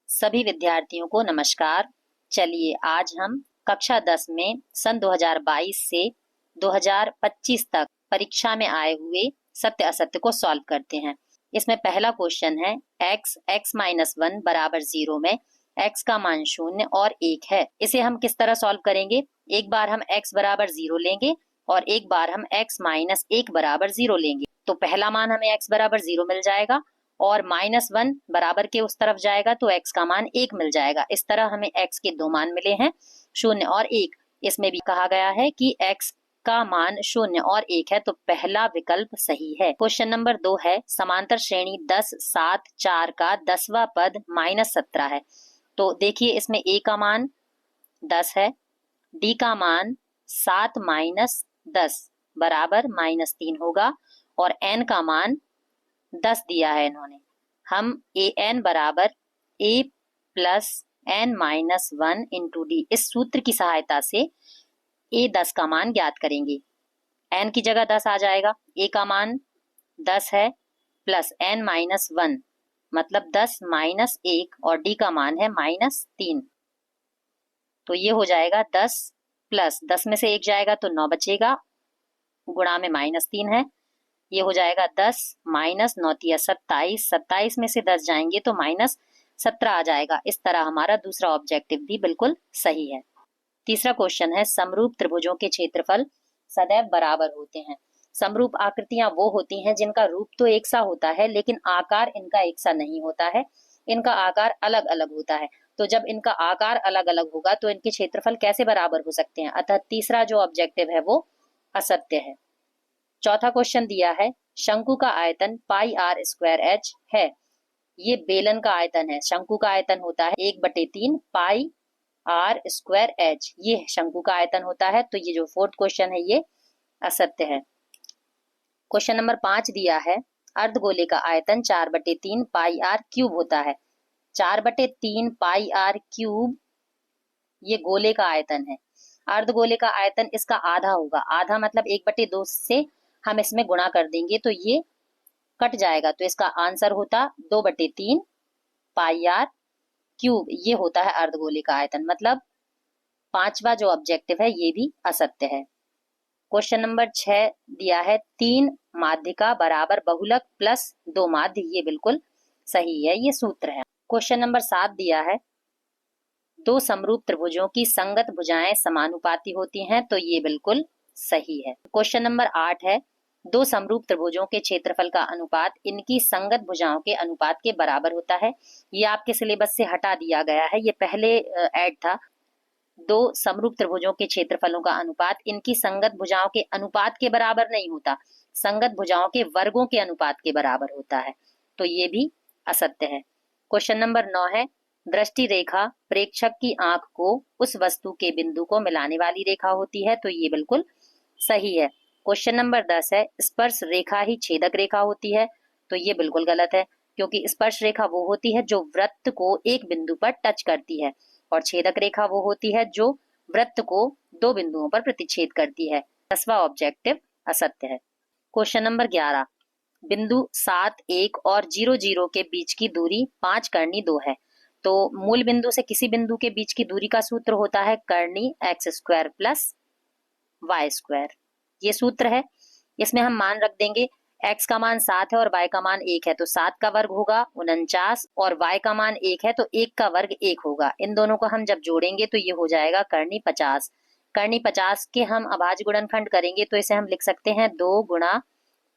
सभी विद्यार्थियों को नमस्कार। चलिए आज हम कक्षा 10 में सन 2022 से 2025 तक परीक्षा में आए हुए सत्य असत्य को सॉल्व करते हैं। इसमें पहला क्वेश्चन है x(x-1) बराबर 0 में x का मान 0 और 1 है। इसे हम किस तरह सॉल्व करेंगे? एक बार हम x बराबर 0 लेंगे और एक बार हम x-1 बराबर 0 लेंगे। तो पहला मान हमें x बराबर 0 मिल जाएगा और -1 बराबर के उस तरफ जाएगा तो x का मान 1 मिल जाएगा। इस तरह हमें x के दो मान मिले हैं, 0 और 1। इसमें भी कहा गया है कि x का मान 0 और 1 है, तो पहला विकल्प सही है। क्वेश्चन नंबर 2 है समांतर श्रेणी 10, 7, 4 का 10वां पद -17 है। तो देखिए इसमें a का मान 10 है, d का मान 7 - 10 बराबर -3 होगा और n का मान 10 दिया है इन्होंने। हम an बराबर a plus n-1 into D इस सूत्र की सहायता से a 10 का मान ज्ञात करेंगे। n की जगह 10 आ जाएगा, a का मान 10 है प्लस n-1 मतलब 10 - 1 और d का मान है -3। तो ये हो जाएगा 10 प्लस 10 में से 1 जाएगा तो 9 बचेगा, गुणा में -3 है। ये हो जाएगा 10 माइनस 9 × 27, 27 में से 10 जाएंगे तो -17 आ जाएगा। इस तरह हमारा दूसरा ऑब्जेक्टिव भी बिल्कुल सही है। तीसरा क्वेश्चन है समरूप त्रिभुजों के क्षेत्रफल सदैव बराबर होते हैं। समरूप आकृतियां वो होती हैं जिनका रूप तो एक सा होता है लेकिन आकार इनका एक सा नहीं होता है, इनका आकार अलग अलग होता है। तो जब इनका आकार अलग अलग होगा तो इनके क्षेत्रफल कैसे बराबर हो सकते हैं? अतः तीसरा जो ऑब्जेक्टिव है वो असत्य है। चौथा क्वेश्चन दिया है शंकु का आयतन πr² है। ये बेलन का आयतन है, शंकु का आयतन होता है 1/3 πr²h, ये शंकु का आयतन होता है। तो ये जो फोर्थ क्वेश्चन है ये असत्य है। क्वेश्चन नंबर 5 दिया है अर्धगोले का आयतन 4/3 πr³ होता है। 4/3 πr³ ये गोले का आयतन है। अर्धगोले का आयतन इसका आधा होगा, आधा मतलब 1/2 से हम इसमें गुणा कर देंगे तो ये कट जाएगा, तो इसका आंसर होता 2/3 πr³। ये होता है अर्धगोले का आयतन। मतलब पांचवा जो ऑब्जेक्टिव है ये भी असत्य है। क्वेश्चन नंबर 6 दिया है 3 माध्यिका बराबर बहुलक प्लस 2 माध्य, ये बिल्कुल सही है, ये सूत्र है। क्वेश्चन नंबर 7 दिया है दो समरूप त्रिभुजों की संगत भुजाएं समानुपाती होती हैं, तो ये बिल्कुल सही है। क्वेश्चन नंबर 8 है दो समरूप त्रिभुजों के क्षेत्रफल का अनुपात इनकी संगत भुजाओं के अनुपात के बराबर होता है। ये आपके सिलेबस से हटा दिया गया है, ये पहले ऐड था। दो समरूप त्रिभुजों के क्षेत्रफलों का अनुपात इनकी संगत भुजाओं के अनुपात के बराबर नहीं होता, संगत भुजाओं के वर्गों के अनुपात के बराबर होता है, तो ये भी असत्य है। क्वेश्चन नंबर 9 है दृष्टि रेखा प्रेक्षक की आंख को उस वस्तु के बिंदु को मिलाने वाली रेखा होती है, तो ये बिल्कुल सही है। क्वेश्चन नंबर 10 है स्पर्श रेखा ही छेदक रेखा होती है, तो ये बिल्कुल गलत है, क्योंकि स्पर्श रेखा वो होती है जो वृत्त को एक बिंदु पर टच करती है और छेदक रेखा वो होती है जो वृत्त को दो बिंदुओं पर प्रतिच्छेद करती है। 10वां ऑब्जेक्टिव असत्य है। क्वेश्चन नंबर 11 बिंदु 7, 1 और 0, 0 के बीच की दूरी 5 करनी 2 है। तो मूल बिंदु से किसी बिंदु के बीच की दूरी का सूत्र होता है करनी x² + y², ये सूत्र है। इसमें हम मान रख देंगे x का मान 7 है और y का मान 1 है, तो 7 का वर्ग होगा 49 और y का मान 1 है तो 1 का वर्ग 1 होगा। इन दोनों को हम जब जोड़ेंगे तो ये हो जाएगा करनी 50। करनी 50 के हम अभाज्य गुणनखंड करेंगे तो इसे हम लिख सकते हैं 2 ×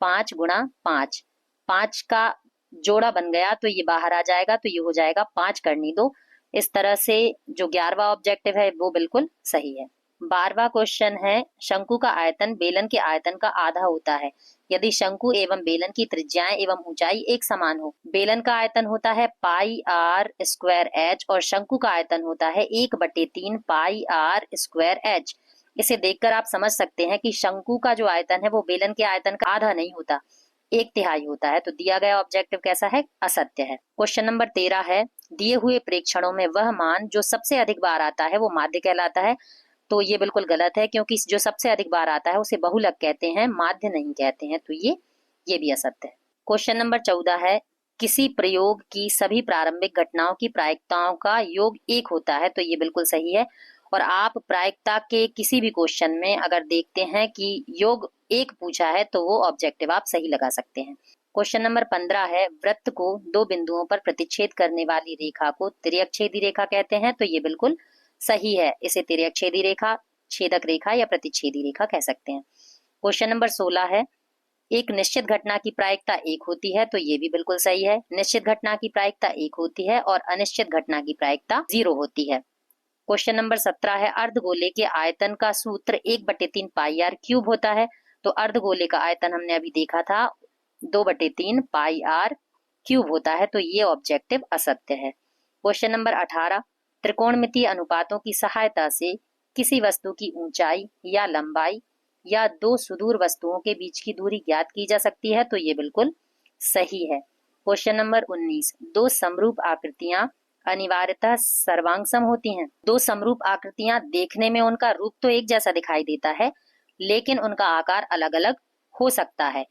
5 × 5। 5 का जोड़ा बन गया तो ये बाहर आ जाएगा, तो ये हो जाएगा 5 करनी 2। इस तरह से जो 11वां ऑब्जेक्टिव है वो बिल्कुल सही है। 12वां क्वेश्चन है शंकु का आयतन बेलन के आयतन का आधा होता है यदि शंकु एवं बेलन की त्रिज्याएं एवं ऊंचाई एक समान हो। बेलन का आयतन होता है πr² और शंकु का आयतन होता है 1/3 πr²h। इसे देखकर आप समझ सकते हैं कि शंकु का जो आयतन है वो बेलन के आयतन का आधा नहीं होता, 1/3 होता है। तो दिया गया ऑब्जेक्टिव कैसा है? असत्य है। क्वेश्चन नंबर 13 है दिए हुए प्रेक्षणों में वह मान जो सबसे अधिक बार आता है वो माध्य कहलाता है, तो ये बिल्कुल गलत है, क्योंकि जो सबसे अधिक बार आता है उसे बहुलक कहते हैं, माध्य नहीं कहते हैं, तो ये भी असत्य है। क्वेश्चन नंबर 14 है किसी प्रयोग की सभी प्रारंभिक घटनाओं की प्रायिकताओं का योग 1 होता है, तो ये बिल्कुल सही है। और आप प्रायिकता के किसी भी क्वेश्चन में अगर देखते हैं कि योग 1 पूछा है तो वो ऑब्जेक्टिव आप सही लगा सकते हैं। क्वेश्चन नंबर 15 है, वृत्त को 2 बिंदुओं पर प्रतिच्छेद करने वाली रेखा को तिर्यकछेदी रेखा कहते हैं, तो ये बिल्कुल सही है। इसे तिर्यकछेदी रेखा, छेदक रेखा या प्रतिच्छेदी रेखा कह सकते हैं। क्वेश्चन नंबर 16 है, एक निश्चित घटना की प्रायिकता 1 होती है, तो ये भी बिल्कुल सही है। निश्चित घटना की प्रायिकता 1 होती है और अनिश्चित घटना की प्रायिकता 0 होती है। क्वेश्चन नंबर 17 है, अर्धगोले के आयतन का सूत्र 1/3 पाई आर क्यूब होता है, तो अर्धगोले का आयतन हमने अभी देखा था 2/3 पाई आर क्यूब होता है, तो ये ऑब्जेक्टिव असत्य है। क्वेश्चन नंबर 18, त्रिकोणमितीय अनुपातों की सहायता से किसी वस्तु की ऊंचाई या लंबाई या 2 सुदूर वस्तुओं के बीच की दूरी ज्ञात की जा सकती है, तो ये बिल्कुल सही है। क्वेश्चन नंबर 19, 2 समरूप आकृतियां अनिवार्यतः सर्वांगसम होती हैं। 2 समरूप आकृतियां देखने में उनका रूप तो एक जैसा दिखाई देता है, लेकिन उनका आकार अलग अलग हो सकता है।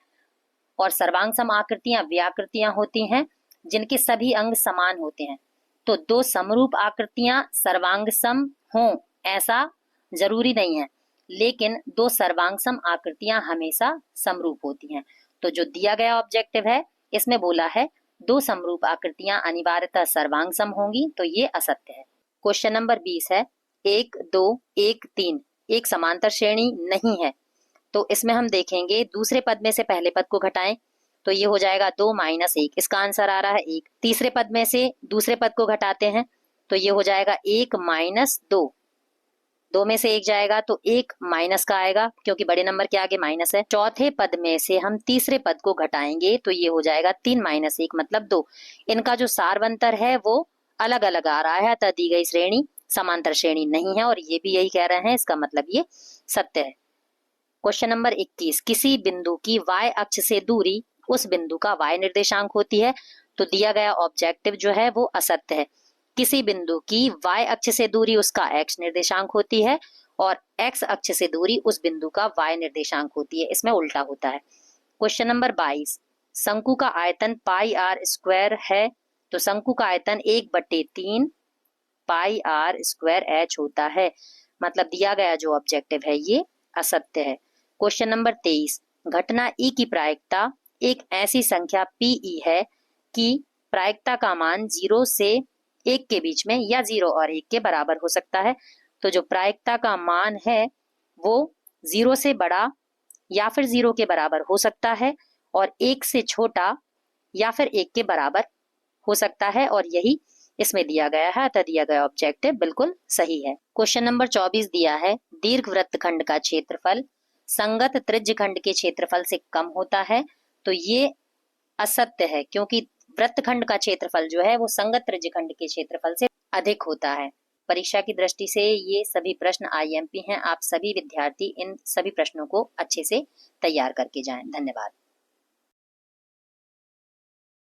और सर्वांगसम आकृतियां वे आकृतियां होती हैं जिनके सभी अंग समान होते हैं। तो 2 समरूप आकृतियां सर्वांगसम हों ऐसा जरूरी नहीं है, लेकिन 2 सर्वांगसम आकृतियां हमेशा समरूप होती हैं। तो जो दिया गया ऑब्जेक्टिव है इसमें बोला है 2 समरूप आकृतियां अनिवार्यतः सर्वांगसम होंगी, तो ये असत्य है। क्वेश्चन नंबर 20 है, 1 2 1 3 एक समांतर श्रेणी नहीं है, तो इसमें हम देखेंगे दूसरे पद में से पहले पद को घटाएं, तो ये हो जाएगा 2 - 1, इसका आंसर आ रहा है 1। तीसरे पद में से दूसरे पद को घटाते हैं तो ये हो जाएगा 1 - 2, 2 में से 1 जाएगा तो 1 माइनस का आएगा क्योंकि बड़े नंबर के आगे माइनस है। चौथे पद में से हम तीसरे पद को घटाएंगे तो ये हो जाएगा 3 - 1 मतलब 2। इनका जो सारवंतर है वो अलग अलग आ रहा है, अतः दी गई श्रेणी समांतर श्रेणी नहीं है, और ये भी यही कह रहे हैं, इसका मतलब ये सत्य है। क्वेश्चन नंबर 21, किसी बिंदु की y अक्ष से दूरी उस बिंदु का y निर्देशांक होती है, तो दिया गया ऑब्जेक्टिव जो है वो असत्य है। किसी बिंदु की y अक्ष से दूरी उसका x निर्देशांक होती है और x अक्ष से दूरी उस बिंदु का y निर्देशांक होती है, इसमें उल्टा होता है। क्वेश्चन नंबर 22, शंकु का आयतन पाई आर स्क्वायर है, तो शंकु का आयतन 1/3 पाई आर स्क्वायर एच होता है, मतलब दिया गया जो ऑब्जेक्टिव है ये असत्य है। क्वेश्चन नंबर 23, घटना ई की प्रायिकता एक ऐसी संख्या पीई है कि प्रायिकता का मान 0 से 1 के बीच में या 0 और 1 के बराबर हो सकता है। तो जो प्रायिकता का मान है वो 0 से बड़ा या फिर 0 के बराबर हो सकता है और 1 से छोटा या फिर 1 के बराबर हो सकता है, और यही इसमें दिया गया है, अतः दिया गया ऑब्जेक्टिव बिल्कुल सही है। क्वेश्चन नंबर 24 दिया है, दीर्घ वृत्तखंड का क्षेत्रफल संगत त्रिज्यखंड के क्षेत्रफल से कम होता है, तो ये असत्य है क्योंकि वृत्तखंड का क्षेत्रफल जो है वो संगत त्रिज्यखंड के क्षेत्रफल से अधिक होता है। परीक्षा की दृष्टि से ये सभी प्रश्न आईएमपी हैं। आप सभी विद्यार्थी इन सभी प्रश्नों को अच्छे से तैयार करके जाएं। धन्यवाद।